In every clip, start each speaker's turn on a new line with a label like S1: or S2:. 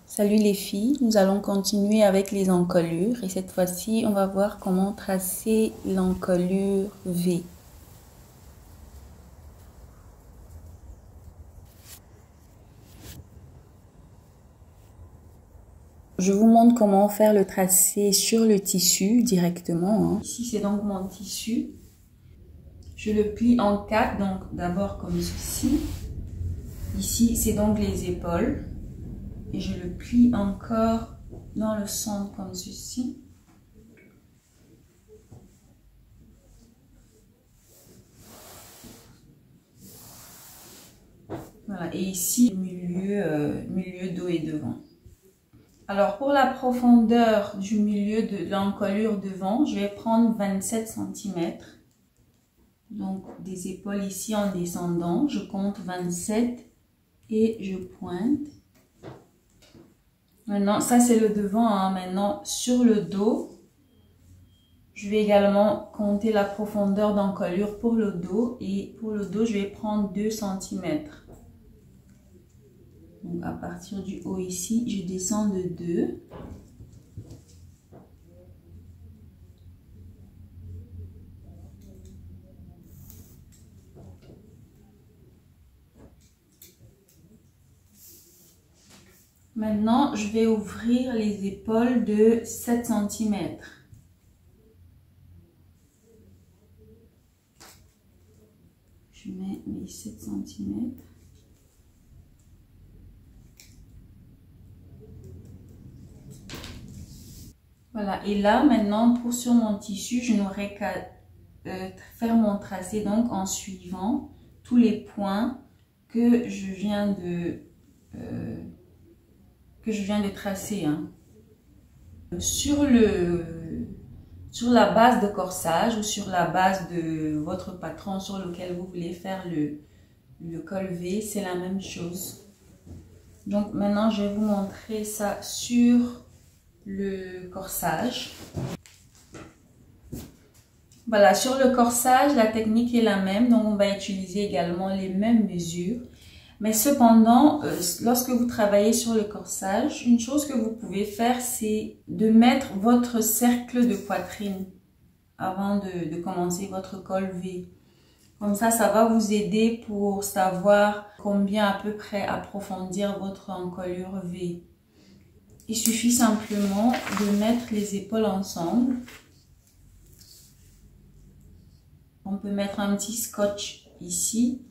S1: Salut les filles, nous allons continuer avec les encolures et cette fois-ci on va voir comment tracer l'encolure V. Je vous montre comment faire le tracé sur le tissu directement. Ici c'est donc mon tissu. Je le plie en 4, donc d'abord comme ceci. Ici c'est donc les épaules. Et je le plie encore dans le centre comme ceci. Voilà, et ici, milieu dos et devant. Alors, pour la profondeur du milieu de l'encolure devant, je vais prendre 27 cm. Donc, des épaules ici en descendant, je compte 27 et je pointe. Maintenant, ça c'est le devant. Maintenant, sur le dos, je vais également compter la profondeur d'encolure pour le dos. Et pour le dos, je vais prendre 2 cm. Donc, à partir du haut ici, je descends de 2. Maintenant, je vais ouvrir les épaules de 7 cm. Je mets mes 7 cm. Voilà, et là, maintenant, sur mon tissu, je n'aurai qu'à faire mon tracé donc en suivant tous les points que je viens de tracer. Sur la base de corsage ou sur la base de votre patron sur lequel vous voulez faire le col V, c'est la même chose. Donc maintenant, je vais vous montrer ça sur le corsage. Voilà, sur le corsage, la technique est la même, donc on va utiliser également les mêmes mesures. Mais cependant, lorsque vous travaillez sur le corsage, une chose que vous pouvez faire, c'est de mettre votre cercle de poitrine avant de commencer votre col V. Comme ça va vous aider pour savoir combien à peu près approfondir votre encolure V. Il suffit simplement de mettre les épaules ensemble. On peut mettre un petit scotch ici.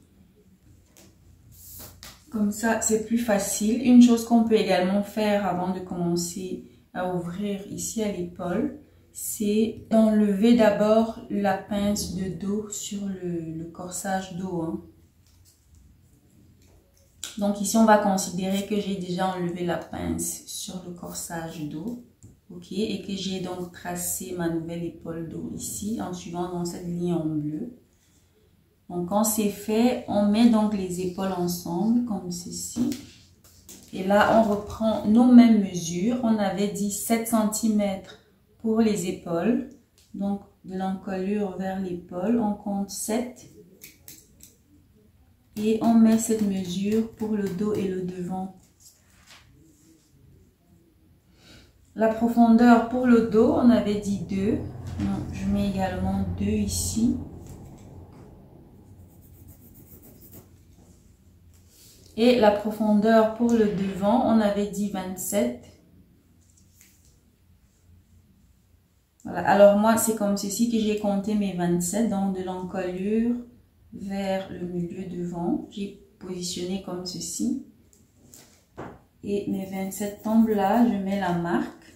S1: Comme ça, c'est plus facile. Une chose qu'on peut également faire avant de commencer à ouvrir ici à l'épaule, c'est d'enlever d'abord la pince de dos sur le corsage dos. Donc ici, on va considérer que j'ai déjà enlevé la pince sur le corsage dos. Ok, et que j'ai donc tracé ma nouvelle épaule dos ici en suivant dans cette ligne en bleu. Donc quand c'est fait, on met donc les épaules ensemble comme ceci. Et là, on reprend nos mêmes mesures. On avait dit 7 cm pour les épaules. Donc de l'encolure vers l'épaule, on compte 7. Et on met cette mesure pour le dos et le devant. La profondeur pour le dos, on avait dit 2. Donc, je mets également 2 ici. Et la profondeur pour le devant, on avait dit 27. Voilà. Alors moi, c'est comme ceci que j'ai compté mes 27. Donc de l'encolure vers le milieu devant. J'ai positionné comme ceci. Et mes 27 tombent là, je mets la marque.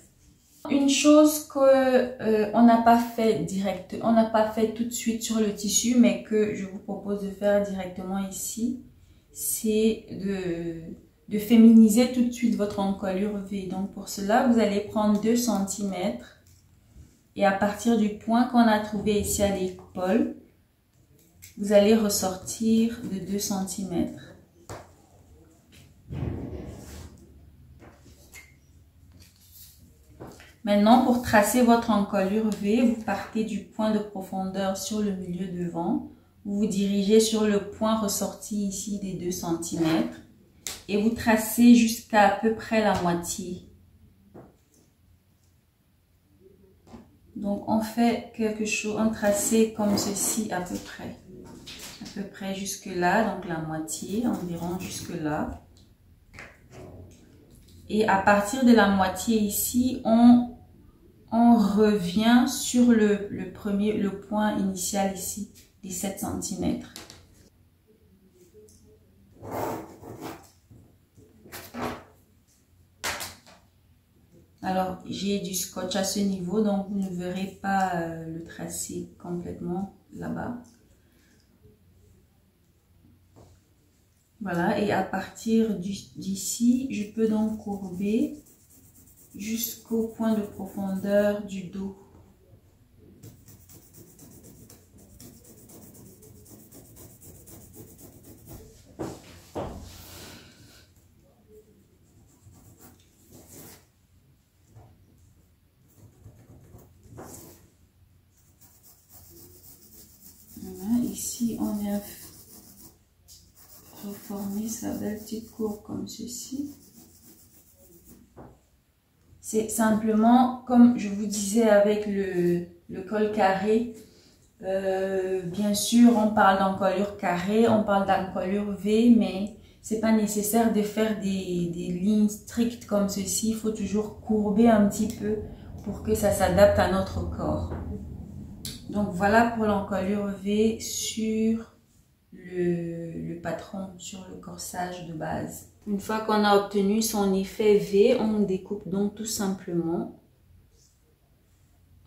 S1: Une chose que on n'a pas fait tout de suite sur le tissu, mais que je vous propose de faire directement ici, c'est de féminiser tout de suite votre encolure V. Donc pour cela, vous allez prendre 2 cm et à partir du point qu'on a trouvé ici à l'épaule, vous allez ressortir de 2 cm. Maintenant, pour tracer votre encolure V, vous partez du point de profondeur sur le milieu devant. Vous vous dirigez sur le point ressorti ici des 2 cm et vous tracez jusqu'à peu près la moitié. Donc, on fait quelque chose, un tracé comme ceci à peu près jusque là, donc la moitié, environ jusque là. Et à partir de la moitié ici, on revient sur le point initial ici, des 7 cm. Alors, j'ai du scotch à ce niveau, donc vous ne verrez pas le tracé complètement là-bas. Voilà, et à partir d'ici, je peux donc courber jusqu'au point de profondeur du dos. Voilà, ici on vient reformer sa belle petite courbe comme ceci. C'est simplement, comme je vous disais avec le col carré, bien sûr on parle d'encolure carrée, on parle d'encolure V, mais c'est pas nécessaire de faire des lignes strictes comme ceci. Il faut toujours courber un petit peu pour que ça s'adapte à notre corps. Donc voilà pour l'encolure V sur le patron, sur le corsage de base. Une fois qu'on a obtenu son effet V, on découpe donc tout simplement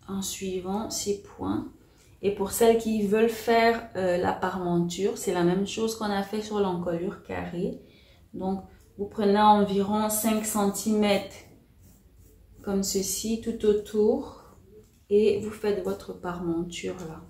S1: en suivant ces points. Et pour celles qui veulent faire la parmenture, c'est la même chose qu'on a fait sur l'encolure carrée. Donc vous prenez environ 5 cm comme ceci tout autour et vous faites votre parmenture là.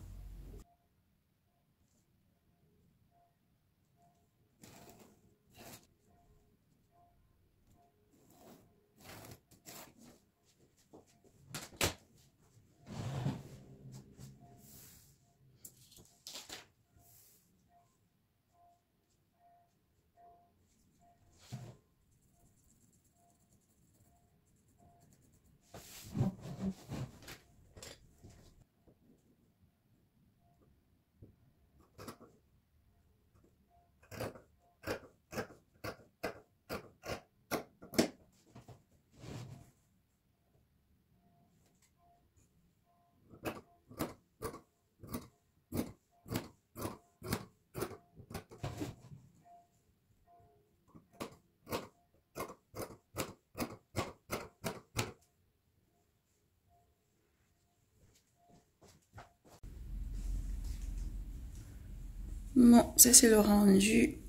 S1: Bon, ça c'est le rendu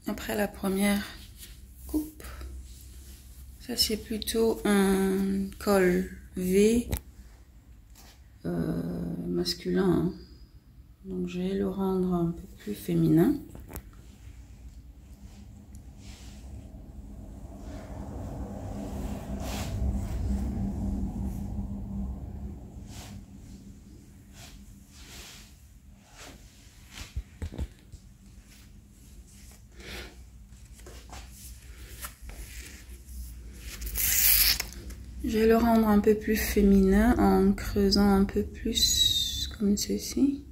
S1: après la première coupe. Ça c'est plutôt un col V masculin. Hein. Donc je vais le rendre un peu plus féminin. Je vais le rendre un peu plus féminin en creusant un peu plus comme ceci.